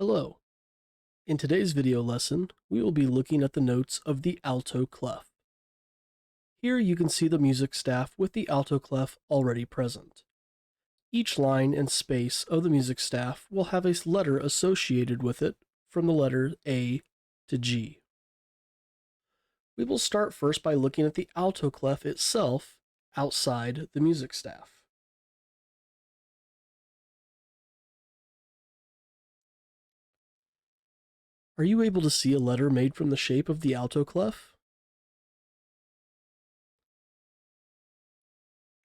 Hello. In today's video lesson, we will be looking at the notes of the alto clef. Here you can see the music staff with the alto clef already present. Each line and space of the music staff will have a letter associated with it from the letter A to G. We will start first by looking at the alto clef itself outside the music staff. Are you able to see a letter made from the shape of the alto clef?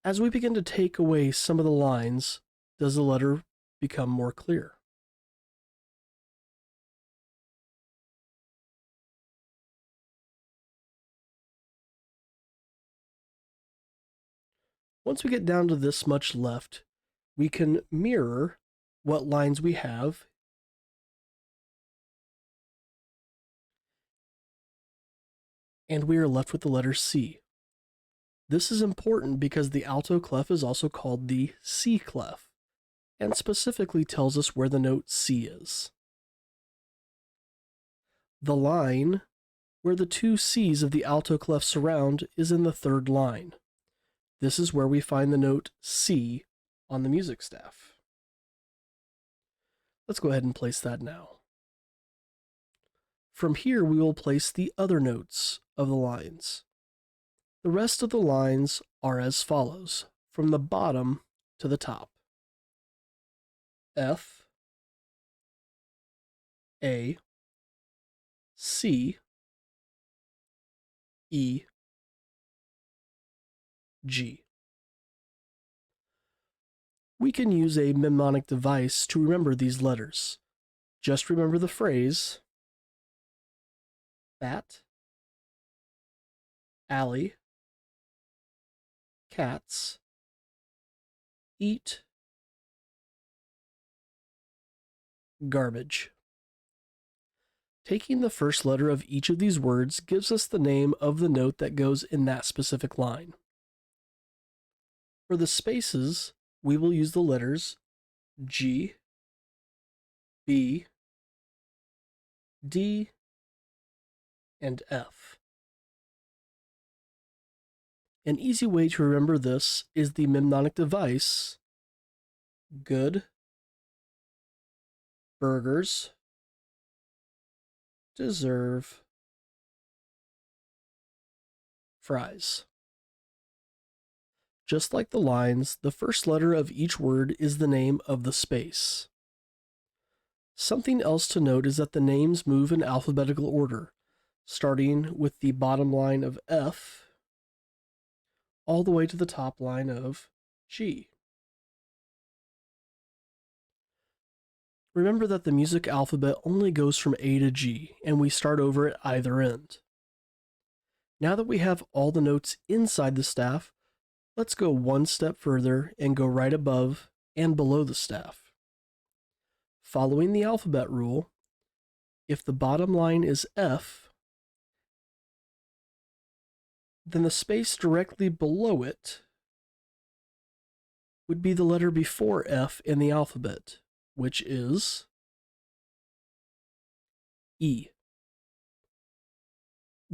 As we begin to take away some of the lines, does the letter become more clear? Once we get down to this much left, we can mirror what lines we have and we are left with the letter C. This is important because the alto clef is also called the C clef, and specifically tells us where the note C is. The line where the two C's of the alto clef surround is in the third line. This is where we find the note C on the music staff. Let's go ahead and place that now. From here, we will place the other notes of the lines. The rest of the lines are as follows, from the bottom to the top. F, A, C, E, G. We can use a mnemonic device to remember these letters. Just remember the phrase bat, alley, cats, eat, garbage. Taking the first letter of each of these words gives us the name of the note that goes in that specific line. For the spaces, we will use the letters G, B, D, and F. An easy way to remember this is the mnemonic device good, burgers, deserve, fries. Just like the lines, the first letter of each word is the name of the space. Something else to note is that the names move in alphabetical order, starting with the bottom line of F all the way to the top line of G. Remember that the music alphabet only goes from A to G, and we start over at either end. Now that we have all the notes inside the staff, let's go one step further and go right above and below the staff. Following the alphabet rule, if the bottom line is F, then the space directly below it would be the letter before F in the alphabet, which is E.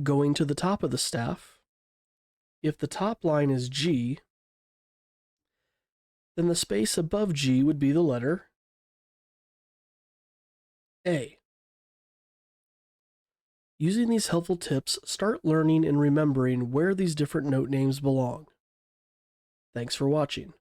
Going to the top of the staff, if the top line is G, then the space above G would be the letter A. Using these helpful tips, start learning and remembering where these different note names belong. Thanks for watching.